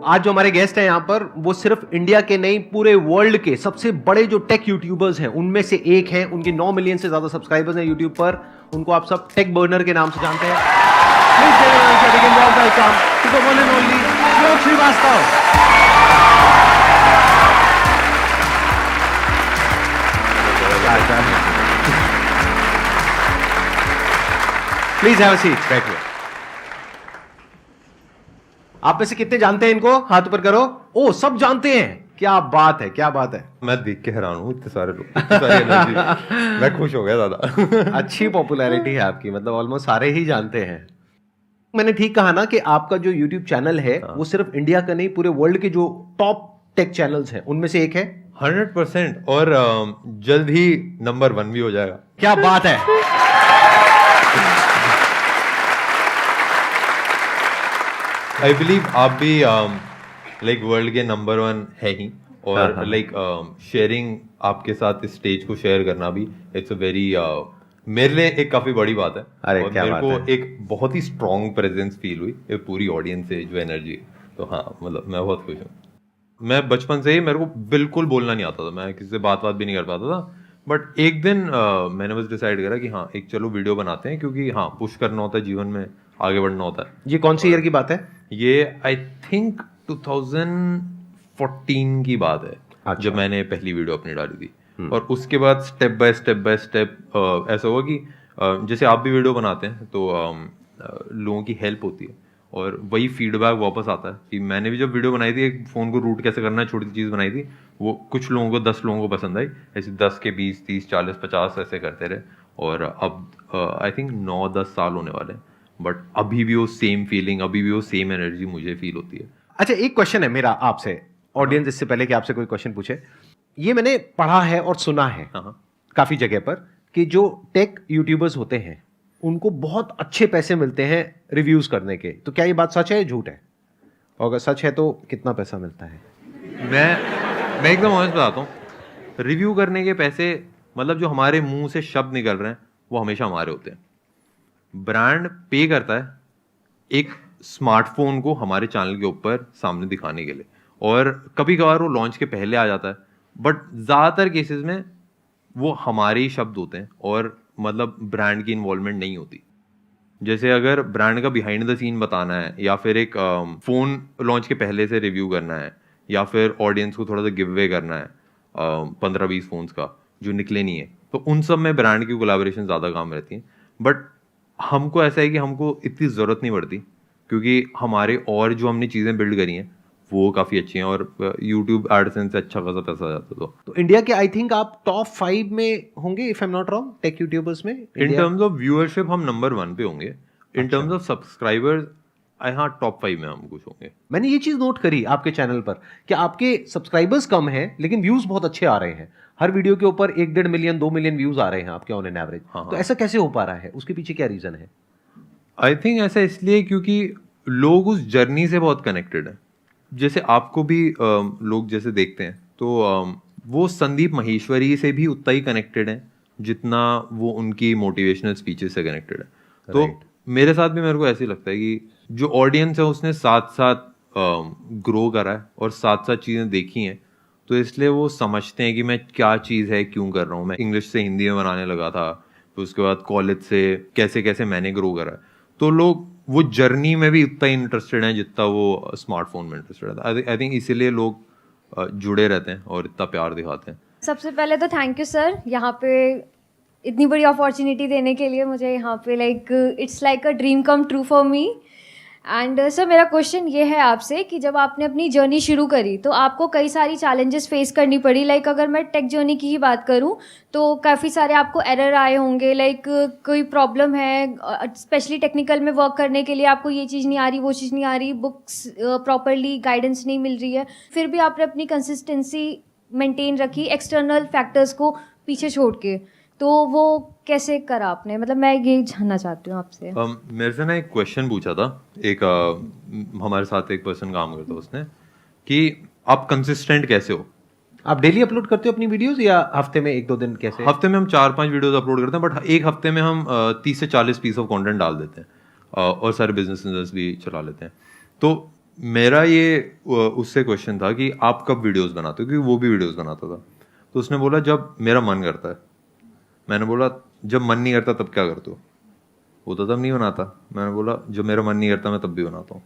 आज जो हमारे गेस्ट हैं यहाँ पर वो सिर्फ इंडिया के नहीं पूरे वर्ल्ड के सबसे बड़े जो टेक यूट्यूबर्स हैं उनमें से एक हैं। उनके 9 मिलियन से ज्यादा सब्सक्राइबर्स हैं यूट्यूब पर। उनको आप सब टेक बर्नर के नाम से जानते हैं। Please welcome to the one and only Shlok Srivastava. Please have a seat, बैठिए। आप में से कितने जानते हैं इनको? हाथ ऊपर करो। ओ, सब जानते हैं। क्या बात है, क्या बात है। मैं देख के हैरान हूँ, इतने सारे लोग, इतनी सारी एनर्जी। मैं खुश हो गया दादा। अच्छी पॉपुलैरिटी है आपकी, मतलब ऑलमोस्ट सारे ही जानते हैं। मैंने ठीक कहा ना कि आपका जो YouTube चैनल है वो सिर्फ इंडिया का नहीं पूरे वर्ल्ड के जो टॉप टेक चैनल्स हैं उनमें से एक है। 100% और जल्द ही नंबर 1 भी हो जाएगा। क्या बात है। आई बिलीव आप भी लाइक वर्ल्ड के नंबर 1 है ही, और लाइक शेयरिंग आपके साथ इस स्टेज को शेयर करना भी इट्स अ वेरी मेरे लिए एक काफी बड़ी बात है। अरे और क्या मेरे बात को है। एक बहुत ही स्ट्रॉन्ग प्रेजेंस फील हुई ये पूरी ऑडियंस से, जो एनर्जी। तो हाँ, मतलब मैं बहुत खुश हूँ। मैं बचपन से ही, मेरे को बिल्कुल बोलना नहीं आता था, मैं किसी से बात भी नहीं कर पाता था। बट एक दिन मैंने बस डिसाइड करा कि हाँ, एक चलो वीडियो बनाते हैं, क्योंकि हाँ पुश करना होता है जीवन में, आगे बढ़ना होता है। ये कौन सी ईयर की बात है? ये आई थिंक 2014 की बात है। अच्छा। जब मैंने पहली वीडियो अपनी डाली थी। और उसके बाद स्टेप बाय स्टेप ऐसा हुआ कि जैसे आप भी वीडियो बनाते हैं तो लोगों की हेल्प होती है और वही फीडबैक वापस आता है कि मैंने भी जब वीडियो बनाई थी, एक फ़ोन को रूट कैसे करना है, छोटी चीज़ बनाई थी, वो कुछ लोगों को 10 लोगों को पसंद आई। ऐसे 10 के 20 30 40 50 ऐसे करते रहे, और अब आई थिंक 9-10 साल होने वाले हैं। बट अभी भी वो सेम फीलिंग, अभी भी वो सेम एनर्जी मुझे फील होती है। अच्छा, एक क्वेश्चन है मेरा आपसे, ऑडियंस, इससे पहले कि आपसे कोई क्वेश्चन पूछे। ये मैंने पढ़ा है और सुना है काफी जगह पर कि जो टेक यूट्यूबर्स होते हैं उनको बहुत अच्छे पैसे मिलते हैं रिव्यूज करने के। तो क्या ये बात सच है या झूठ है? और अगर सच है तो कितना पैसा मिलता है? मैं एकदम ऑनेस्ट बताता हूँ, रिव्यू करने के पैसे, मतलब जो हमारे मुंह से शब्द निकल रहे हैं वो हमेशा हमारे होते हैं। ब्रांड पे करता है एक स्मार्टफोन को हमारे चैनल के ऊपर सामने दिखाने के लिए, और कभी कभार वो लॉन्च के पहले आ जाता है, बट ज़्यादातर केसेस में वो हमारे ही शब्द होते हैं और मतलब ब्रांड की इन्वॉल्वमेंट नहीं होती। जैसे अगर ब्रांड का बिहाइंड द सीन बताना है, या फिर एक फ़ोन लॉन्च के पहले से रिव्यू करना है, या फिर ऑडियंस को थोड़ा सा गिव अवे करना है 15-20 फोन्स का जो निकले नहीं है, तो उन सब में ब्रांड की कोलैबोरेशन ज़्यादा काम रहती है। बट हमको ऐसा है कि हमको इतनी ज़रूरत नहीं पड़ती, क्योंकि हमारे और जो हमने चीज़ें बिल्ड करी हैं वो काफ़ी अच्छी हैं, और यूट्यूब एडसेंस से अच्छा खासा पैसा आ जाता। तो इंडिया के आई थिंक आप टॉप 5 में होंगे, if I am not wrong, tech YouTubers में। इन टर्म्स ऑफ व्यूअरशिप हम नंबर 1 पे होंगे। इन टर्म्स ऑफ सब्सक्राइबर्स हाँ टॉप 5 में हम कुछ होंगे। मैंने ये चीज नोट करी आपके चैनल पर कि आपके सब्सक्राइबर्स कम हैं लेकिन व्यूज बहुत अच्छे आ रहे हैं। हर वीडियो के ऊपर 1-1.5 मिलियन 2 मिलियन व्यूज आ रहे हैं आपके ऑन एन एवरेज। तो ऐसा कैसे हो पा रहा है? उसके पीछे क्या रीजन है? आई थिंक ऐसा इसलिए क्योंकि लोग उस जर्नी से बहुत कनेक्टेड है। जैसे आपको भी लोग जैसे देखते हैं तो वो संदीप माहेश्वरी से भी उतना ही कनेक्टेड है जितना वो उनकी मोटिवेशनल स्पीचेस से कनेक्टेड है। तो मेरे साथ भी मेरे को ऐसे लगता है कि जो ऑडियंस है उसने साथ साथ ग्रो करा है और साथ साथ चीज़ें देखी हैं, तो इसलिए वो समझते हैं कि मैं क्या चीज़ है, क्यों कर रहा हूँ। मैं इंग्लिश से हिंदी में बनाने लगा था, फिर उसके बाद कॉलेज से कैसे कैसे मैंने ग्रो करा। तो लोग वो जर्नी में भी उतना ही इंटरेस्टेड हैं जितना वो स्मार्टफोन में इंटरेस्टेड है। आई थिंक इसीलिए लोग जुड़े रहते हैं और इतना प्यार दिखाते हैं। सबसे पहले तो थैंक यू सर, यहाँ पे इतनी बड़ी अपॉर्चुनिटी देने के लिए मुझे। यहाँ पे it's like a dream come true for me. And sir मेरा क्वेश्चन ये है आपसे कि जब आपने अपनी जर्नी शुरू करी तो आपको कई सारी चैलेंजेस फेस करनी पड़ी। अगर मैं टेक जर्नी की ही बात करूं तो काफ़ी सारे आपको एरर आए होंगे। कोई प्रॉब्लम है, स्पेशली टेक्निकल में वर्क करने के लिए आपको ये चीज़ नहीं आ रही, वो चीज़ नहीं आ रही, बुक्स प्रॉपरली गाइडेंस नहीं मिल रही है, फिर भी आपने अपनी कंसिस्टेंसी मेंटेन रखी एक्सटर्नल फैक्टर्स को पीछे छोड़ के। तो वो कैसे करा आपने? मतलब मैं ये जानना चाहती हूँ आपसे। मेरे से ना एक क्वेश्चन पूछा था एक हमारे साथ एक पर्सन काम करता है, उसने कि आप कंसिस्टेंट कैसे हो? आप डेली अपलोड करते हो अपनी वीडियोस या हफ्ते में 1-2 दिन? कैसे? हफ्ते में हम 4-5 वीडियोस अपलोड करते हैं, बट एक हफ्ते में हम 30 से 40 पीस ऑफ कंटेंट डाल देते हैं और सारे बिजनेस भी चला लेते हैं। तो मेरा ये उससे क्वेश्चन था कि आप कब वीडियोस बनाते हो, क्योंकि वो भी वीडियोस बनाता था। तो उसने बोला जब मेरा मन करता है। मैंने बोला जब मन नहीं करता तब क्या करते हो? वो तो तब नहीं बनाता। मैंने बोला जब मेरा मन नहीं करता मैं तब भी बनाता हूँ।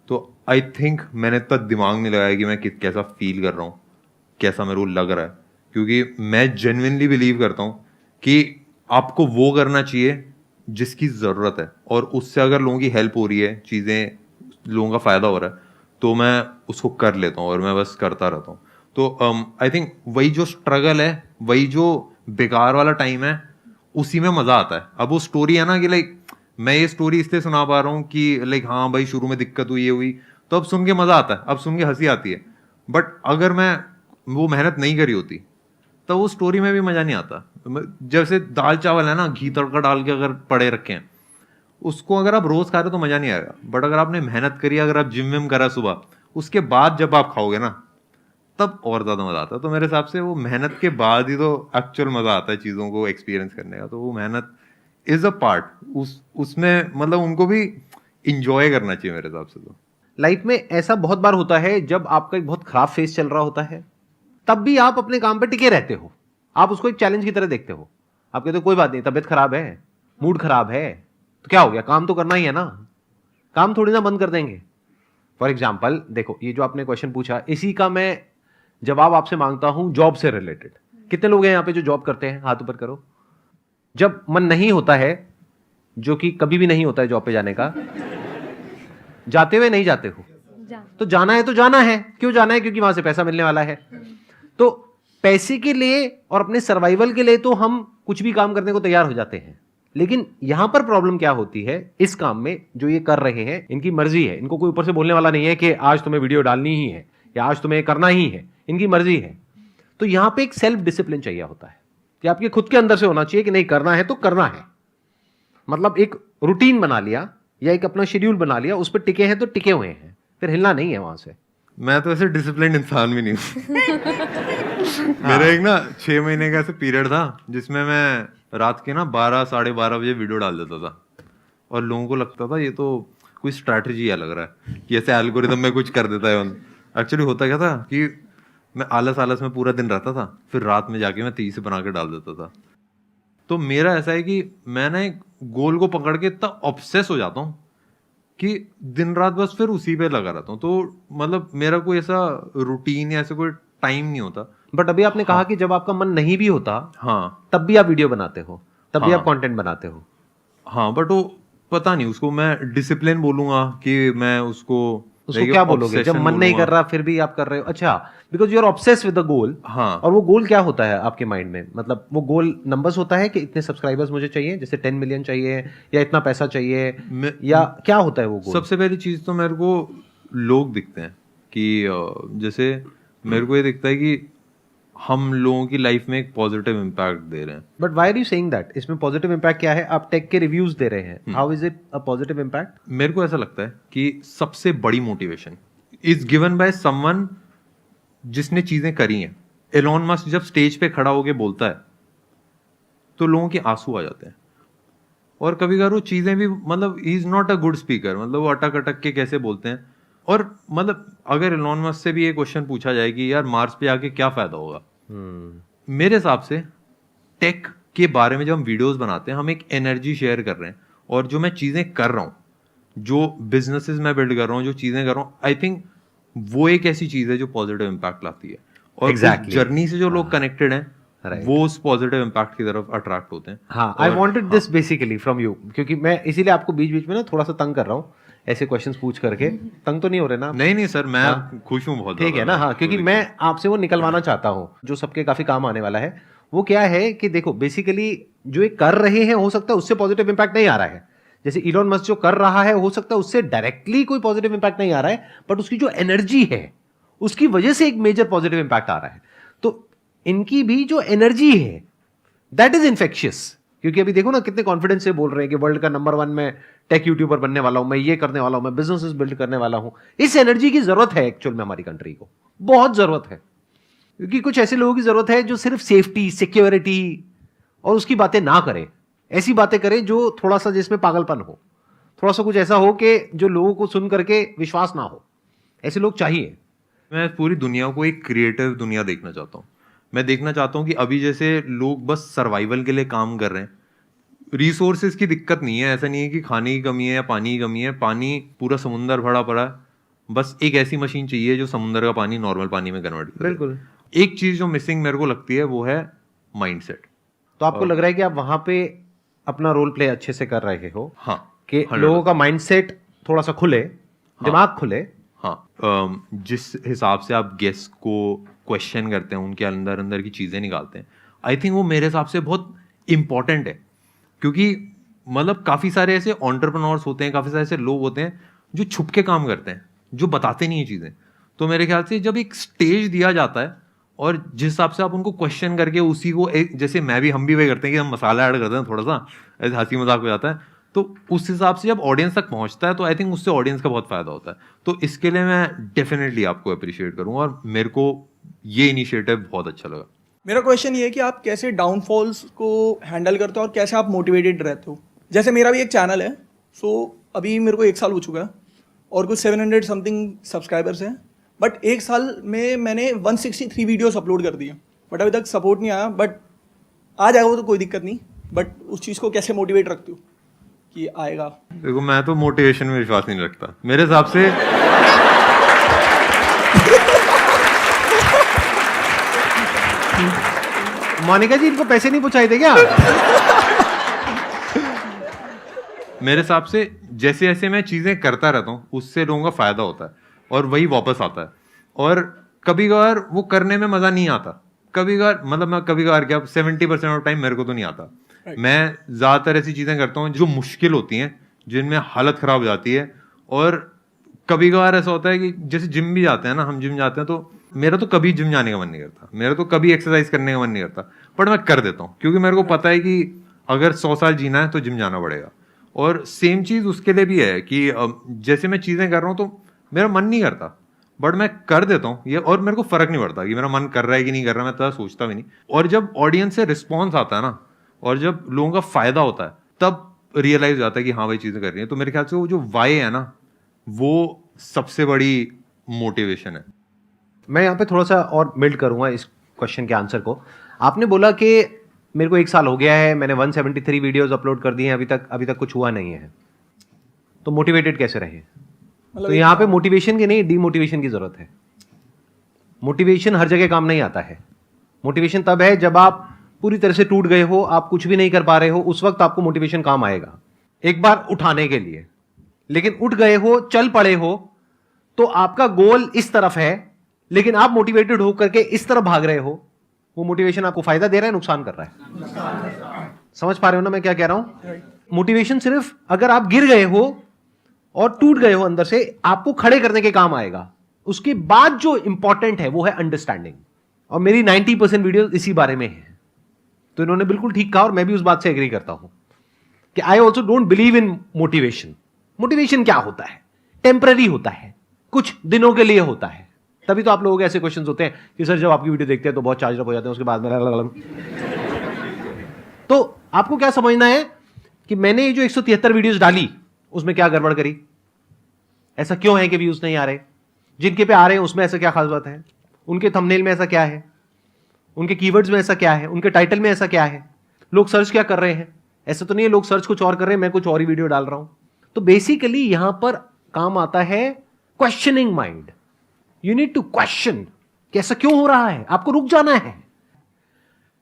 तो आई थिंक मैंने इतना दिमाग नहीं लगाया कि मैं कैसा फील कर रहा हूँ, कैसा मेरे को लग रहा है, क्योंकि मैं जेन्युइनली बिलीव करता हूँ कि आपको वो करना चाहिए जिसकी ज़रूरत है, और उससे अगर लोगों की हेल्प हो रही है, चीज़ें लोगों का फ़ायदा हो रहा है, तो मैं उसको कर लेता हूँ और मैं बस करता रहता हूँ। तो आई थिंक वही जो स्ट्रगल है, वही जो बेकार वाला टाइम है, उसी में मज़ा आता है। अब वो स्टोरी है ना कि लाइक मैं ये स्टोरी इसलिए सुना पा रहा हूँ कि लाइक हाँ भाई शुरू में दिक्कत हुई, ये हुई, तो अब सुन के मज़ा आता है, अब सुन के हंसी आती है। बट अगर मैं वो मेहनत नहीं करी होती तो वो स्टोरी में भी मज़ा नहीं आता। जैसे दाल चावल है ना, घी तड़का डाल के अगर पड़े रखे हैं, उसको अगर आप रोज खा रहे हो तो मजा नहीं आएगा। बट अगर आपने मेहनत करी, अगर आप जिम विम करा सुबह, उसके बाद जब आप खाओगे ना, तब और ज्यादा मजा आता है। तो मेरे हिसाब से वो मेहनत के बाद ही तो एक्चुअल मजा आता है चीजों को एक्सपीरियंस करने का। तो वो मेहनत इज अ पार्ट, उसमें मतलब उनको भी इंजॉय करना चाहिए मेरे हिसाब से। तो लाइफ में ऐसा बहुत बार होता है जब आपका एक बहुत खराब फेस चल रहा होता है, तब भी आप अपने काम पे टिके रहते हो। आप उसको एक चैलेंज की तरह देखते हो। आप कहते हो कोई बात नहीं, तबीयत खराब है, मूड खराब है, तो क्या हो गया, काम तो करना ही है ना, काम थोड़ी ना बंद कर देंगे। फॉर एग्जाम्पल देखो, ये जो आपने क्वेश्चन पूछा, इसी का मैं जवाब आपसे मांगता हूं जॉब से रिलेटेड। कितने लोग हैं यहां पे जो जॉब करते हैं? हाथ ऊपर करो। जब मन नहीं होता है, जो कि कभी भी नहीं होता है जॉब पे जाने का, जाते हुए नहीं जाते हो? तो जाना है तो जाना है। क्यों जाना है? क्योंकि वहां से पैसा मिलने वाला है। तो पैसे के लिए और अपने सर्वाइवल के लिए तो हम कुछ भी काम करने को तैयार हो जाते हैं। लेकिन यहां पर प्रॉब्लम क्या होती है, इस काम में जो ये कर रहे हैं, इनकी मर्जी है, इनको कोई ऊपर से बोलने वाला नहीं है कि आज तुम्हें वीडियो डालनी ही है या आज तुम्हें करना ही है, इनकी मर्जी है। तो यहां पे एक सेल्फ डिसिप्लिन चाहिए होता है कि आपके खुद के अंदर से होना चाहिए कि नहीं, करना है तो करना है। मतलब एक रूटीन बना लिया या एक अपना शेड्यूल बना लिया, उस पर टिके हैं तो टिके हुए हैं, फिर हिलना नहीं है वहां से। मैं तो ऐसे डिसिप्लिन इंसान भी नहीं हूँ। मेरा एक ना 6 महीने का ऐसे पीरियड था जिसमें मैं रात के ना 12 साढ़े 12 बजे वीडियो डाल देता था, और लोगों को लगता था ये तो कोई स्ट्रैटेजी है लग रहा है कि ऐसे एल्गोरिदम में कुछ कर देता है। एक्चुअली होता क्या था कि मैं आलस में पूरा दिन रहता था, फिर रात में जाके मैं तेजी से बना के डाल देता था। तो मेरा ऐसा है कि मैं ना एक गोल को पकड़ के इतना ऑब्सेस हो जाता हूँ कि दिन रात बस फिर उसी पे लगा रहता हूँ। तो मतलब मेरा कोई ऐसा रूटीन या ऐसा कोई टाइम नहीं होता। बट अभी आपने कहा कि जब आपका मन नहीं भी होता, हाँ, तब भी आप वीडियो बनाते हो, तब भी हाँ, आप कंटेंट बनाते हो। हाँ, बट वो पता नहीं उसको मैं डिसिप्लिन बोलूंगा कि मैं उसको क्या बोलोगे? जब मन नहीं कर रहा फिर भी आप कर रहे हो? अच्छा, because you are obsessed with the goal. हाँ। और वो गोल क्या होता है आपके माइंड में? मतलब वो गोल नंबर्स होता है कि इतने सब्सक्राइबर्स मुझे चाहिए, जैसे 10 मिलियन चाहिए या इतना पैसा चाहिए, या क्या होता है वो गोल? सबसे पहली चीज तो मेरे को लोग दिखते हैं कि जैसे मेरे को ये दिखता है कि हम लोगों की लाइफ में एक पॉजिटिव इम्पैक्ट दे रहे हैं। But why are you saying that? इसमें पॉजिटिव इम्पैक्ट क्या है? आप टेक के रिव्यूज दे रहे हैं, how is it a positive impact? मेरे को ऐसा लगता है कि सबसे बड़ी motivation is given by someone जिसने चीजें करी हैं। एलोन मस्क जब स्टेज पे खड़ा होके बोलता है तो लोगों के आंसू आ जाते हैं, और कभी कभार वो चीजें भी मतलब he is not a good speaker, मतलब वो अटक अटक के कैसे बोलते हैं। और मतलब अगर एलोन मस्क से भी ये क्वेश्चन पूछा जाए कि यार मार्स पे आके क्या फायदा होगा, मेरे हिसाब से टेक के बारे में जब हम वीडियोस बनाते हैं, हम एक एनर्जी शेयर कर रहे हैं। और जो मैं चीजें कर रहा हूँ, जो बिजनेसेस मैं बिल्ड कर रहा हूँ, जो चीजें कर रहा हूँ, आई थिंक वो एक ऐसी चीज है जो पॉजिटिव इम्पैक्ट लाती है। और जर्नी से जो लोग कनेक्टेड हैं, वो उस पॉजिटिव इम्पैक्ट की तरफ अट्रैक्ट होते हैं। हाँ, I wanted this basically from you, क्योंकि मैं इसीलिए आपको बीच बीच में ना थोड़ा सा तंग कर रहा हूँ ऐसे क्वेश्चंस पूछ करके। तंग तो नहीं हो रहे ना? नहीं सर, मैं खुश हूँ बहुत। ठीक है ना? हाँ, क्योंकि मैं आपसे वो निकलवाना चाहता हूँ जो सबके काफी काम आने वाला है। वो क्या है कि देखो, बेसिकली जो ये कर रहे हैं, हो सकता है उससे पॉजिटिव इंपैक्ट नहीं आ रहा है। जैसे इलॉन मस्क जो कर रहा है, हो सकता है उससे डायरेक्टली कोई पॉजिटिव इंपैक्ट नहीं आ रहा है, बट उसकी जो एनर्जी है उसकी वजह से एक मेजर पॉजिटिव इंपैक्ट आ रहा है। तो इनकी भी जो एनर्जी है दैट इज इन्फेक्शियस। क्योंकि अभी देखो ना कितने कॉन्फिडेंस से बोल रहे हैं कि वर्ल्ड का नंबर 1 मैं टेक यूट्यूबर बनने वाला हूं, मैं ये करने वाला हूं, मैं बिजनेसेस बिल्ड करने वाला हूं। इस एनर्जी की जरूरत है एक्चुअल में, हमारी कंट्री को बहुत जरूरत है। क्योंकि कुछ ऐसे लोगों की जरूरत है जो सिर्फ सेफ्टी, सिक्योरिटी और उसकी बातें ना करें, ऐसी बातें करें जो थोड़ा सा जिसमें पागलपन हो। थोड़ा सा कुछ ऐसा हो कि जो लोगों को सुन करके विश्वास ना हो, ऐसे लोग चाहिए। मैं पूरी दुनिया को एक क्रिएटिव दुनिया देखना चाहता हूँ। मैं देखना चाहता हूँ कि अभी जैसे लोग बस सर्वाइवल के लिए काम कर रहे हैं, रिसोर्सेज की दिक्कत नहीं है, ऐसा नहीं है कि खाने की कमी है या पानी की कमी है, पानी पूरा समुंदर भरा पड़ा है, बस एक ऐसी मशीन चाहिए जो समुंदर का पानी नॉर्मल पानी में कन्वर्ट करे। बिल्कुल। एक चीज जो मिसिंग मेरे को लगती है वो है माइंडसेट। तो आपको लग रहा है कि आप वहां पे अपना रोल प्ले अच्छे से कर रहे हो? हाँ, कि लोगों का माइंडसेट थोड़ा सा खुले, दिमाग खुले। हाँ, जिस हिसाब से आप गेस्ट को क्वेश्चन करते हैं, उनके अंदर अंदर की चीजें निकालते हैं, आई थिंक वो मेरे हिसाब से बहुत इंपॉर्टेंट है। क्योंकि मतलब काफी सारे ऐसे एंटरप्रेन्योर्स होते हैं, काफी सारे ऐसे लोग होते हैं जो छुप के काम करते हैं, जो बताते नहीं है चीजें। तो मेरे ख्याल से जब एक स्टेज दिया जाता है और जिस हिसाब से आप उनको क्वेश्चन करके उसी को एक, जैसे हम भी वही करते हैं कि हम मसाला ऐड करते हैं, थोड़ा सा ऐसे हंसी मजाक हो जाता है, तो उस हिसाब से जब ऑडियंस तक पहुंचता है तो आई थिंक उससे ऑडियंस का बहुत फायदा होता है। तो इसके लिए मैं डेफिनेटली आपको अप्रिशिएट करूंगा और मेरे को ये इनिशिएटिव बहुत अच्छा लगा। मेरा क्वेश्चन ये है कि आप कैसे डाउनफॉल्स को हैंडल करते हो और कैसे आप मोटिवेटेड रहते हो। जैसे मेरा भी एक चैनल है, सो अभी मेरे को 1 साल हो चुका है और कुछ 700 समथिंग सब्सक्राइबर्स हैं, बट 1 साल में मैंने 163 वीडियोस अपलोड कर दिए, बट अभी तक सपोर्ट नहीं आया। बट आ जाएगा वो तो कोई दिक्कत नहीं, बट उस चीज़ को कैसे मोटिवेट रखते हो कि आएगा? देखो, मैं तो मोटिवेशन में विश्वास नहीं रखता। मेरे हिसाब से मोनिका जी, इनको पैसे नहीं पहुंचाए थे क्या? मेरे हिसाब से जैसे जैसे मैं चीजें करता रहता हूँ उससे लोगों का फायदा होता है और वही वापस आता है। और कभी कभार वो करने में मजा नहीं आता, कभी कभार मतलब मैं कभी कभार क्या 70% ऑफ टाइम मेरे को तो नहीं आता। मैं ज्यादातर ऐसी चीजें करता हूँ जो मुश्किल होती हैं, जिनमें हालत खराब हो जाती है। और कभी कभार ऐसा होता है कि जैसे जिम भी जाते हैं ना, हम जिम जाते हैं तो मेरा तो कभी जिम जाने का मन नहीं करता, मेरा तो कभी एक्सरसाइज करने का मन नहीं करता, बट मैं कर देता हूँ क्योंकि मेरे को पता है कि अगर 100 साल जीना है तो जिम जाना पड़ेगा। और सेम चीज उसके लिए भी है कि जैसे मैं चीजें कर रहा हूँ तो मेरा मन नहीं करता, बट मैं कर देता हूँ ये, और मेरे को फर्क नहीं पड़ता कि मेरा मन कर रहा है कि नहीं कर रहा, मैं तो सोचता भी नहीं। और जब ऑडियंस से रिस्पॉन्स आता है ना, और जब लोगों का फायदा होता है, तब रियलाइज हो जाता है कि हाँ भाई चीजें कर रही है। तो मेरे ख्याल से वो जो वाई है ना, वो सबसे बड़ी मोटिवेशन है। मैं यहाँ पे थोड़ा सा और बिल्ड करूंगा इस क्वेश्चन के आंसर को। आपने बोला कि मेरे को 1 साल हो गया है, मैंने 173 वीडियोस अपलोड कर दिए हैं, अभी तक कुछ हुआ नहीं है, तो मोटिवेटेड कैसे रहे? तो यहाँ पे मोटिवेशन की नहीं, डीमोटिवेशन की जरूरत है। मोटिवेशन हर जगह काम नहीं आता है। मोटिवेशन तब है जब आप पूरी तरह से टूट गए हो, आप कुछ भी नहीं कर पा रहे हो, उस वक्त आपको मोटिवेशन काम आएगा एक बार उठाने के लिए। लेकिन उठ गए हो, चल पड़े हो, तो आपका गोल इस तरफ है, लेकिन आप मोटिवेटेड होकर के इस तरफ भाग रहे हो, वो मोटिवेशन आपको फायदा दे रहा है, नुकसान कर रहा है? समझ पा रहे हो ना मैं क्या कह रहा हूं? मोटिवेशन सिर्फ अगर आप गिर गए हो और टूट गए हो अंदर से, आपको खड़े करने के काम आएगा। उसके बाद जो इंपॉर्टेंट है वो है अंडरस्टैंडिंग। और मेरी 90% वीडियो इसी बारे में है। तो इन्होंने बिल्कुल ठीक कहा और मैं भी उस बात से एग्री करता हूं कि I also don't believe in motivation. Motivation क्या होता है? टेम्पररी होता है, कुछ दिनों के लिए होता है। तभी तो आप लोगों के ऐसे क्वेश्चन होते हैं कि सर जब आपकी वीडियो देखते हैं तो बहुत चार्ज अप हो जाते हैं, उसके बाद में तो आपको क्या समझना है कि मैंने ये जो 173 वीडियोस डाली उसमें क्या गड़बड़ करी? ऐसा क्यों है कि व्यूज नहीं आ रहे? जिनके पे आ रहे हैं उसमें ऐसा क्या खास बात है? उनके थंबनेल में ऐसा क्या है? उनके कीवर्ड्स में ऐसा क्या है? उनके टाइटल में ऐसा क्या है? लोग सर्च क्या कर रहे हैं? ऐसा तो नहीं है लोग सर्च कुछ और कर रहे हैं, मैं कुछ और ही वीडियो डाल रहा हूं। तो बेसिकली यहां पर काम आता है questioning mind. You need to question कि ऐसा क्यों हो रहा है। आपको रुक जाना है।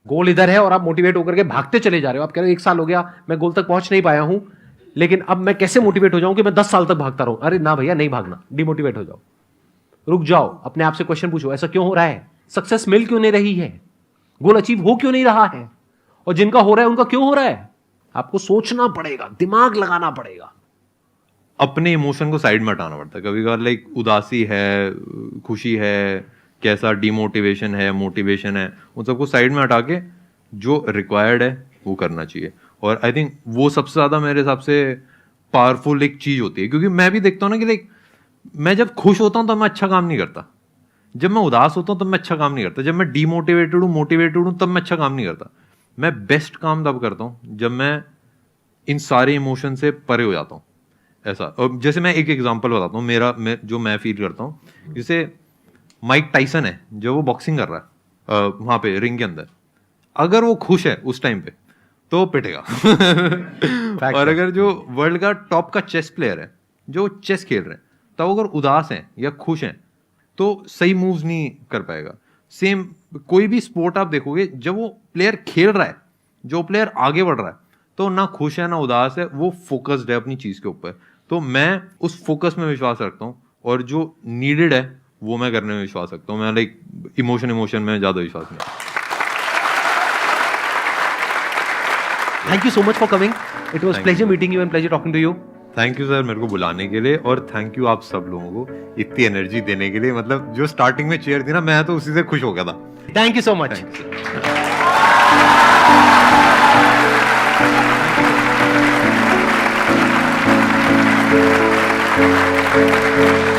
गोल इधर है और आप मोटिवेट होकर के भागते चले जा रहे हो। आप कह रहे हो 1 साल हो गया, मैं गोल तक पहुंच नहीं पाया हूं, लेकिन अब मैं कैसे मोटिवेट हो जाऊं कि मैं 10 साल तक भागता रहूं? अरे ना भैया, नहीं भागना, डिमोटिवेट हो जाओ, रुक जाओ, अपने आप से क्वेश्चन पूछो, ऐसा क्यों हो रहा है? सक्सेस मिल क्यों नहीं रही है? गोल अचीव हो क्यों नहीं रहा है? और जिनका हो रहा है उनका क्यों हो रहा है? आपको सोचना पड़ेगा, दिमाग लगाना पड़ेगा। अपने इमोशन को साइड में हटाना पड़ता है। कभी कभार लाइक उदासी है, खुशी है, कैसा डिमोटिवेशन है, मोटिवेशन है, उन सबको साइड में हटा के जो रिक्वायर्ड है वो करना चाहिए। और आई थिंक वो सबसे ज्यादा मेरे हिसाब से पावरफुल एक चीज होती है। क्योंकि मैं भी देखता हूँ ना कि लाइक मैं जब खुश होता हूँ तो मैं अच्छा काम नहीं करता, जब मैं उदास होता हूँ तब मैं अच्छा काम नहीं करता, जब मैं डीमोटिवेटेड हूँ, मोटिवेटेड हूँ, तब मैं अच्छा काम नहीं करता। मैं बेस्ट काम तब करता हूँ जब मैं इन सारे इमोशन से परे हो जाता हूँ। ऐसा। और जैसे मैं एक एग्जांपल बताता हूँ जो मैं फील करता हूँ, जैसे माइक टाइसन है जो वो बॉक्सिंग कर रहा है वहां पे रिंग के अंदर, अगर वो खुश है उस टाइम पे तो वो पिटेगा और अगर जो वर्ल्ड का टॉप का चेस प्लेयर है जो चेस खेल रहे हैं, तो अगर उदास हैं या खुश हैं तो सही मूव्स नहीं कर पाएगा। सेम कोई भी स्पोर्ट आप देखोगे, जब वो प्लेयर खेल रहा है, जो प्लेयर आगे बढ़ रहा है, तो ना खुश है ना उदास है, वो फोकस्ड है अपनी चीज के ऊपर। तो मैं उस फोकस में विश्वास रखता हूँ और जो नीडेड है वो मैं करने में विश्वास रखता हूँ। मैं लाइक इमोशन में ज्यादा विश्वास नहीं। Thank you so much for coming, it was pleasure meeting you and pleasure talking to you. Thank you sir मेरे को बुलाने के लिए, और थैंक यू आप सब लोगों को इतनी एनर्जी देने के लिए। मतलब जो स्टार्टिंग में चेयर थी ना, मैं तो उसी से खुश हो गया था। Thank you so much. Thank you.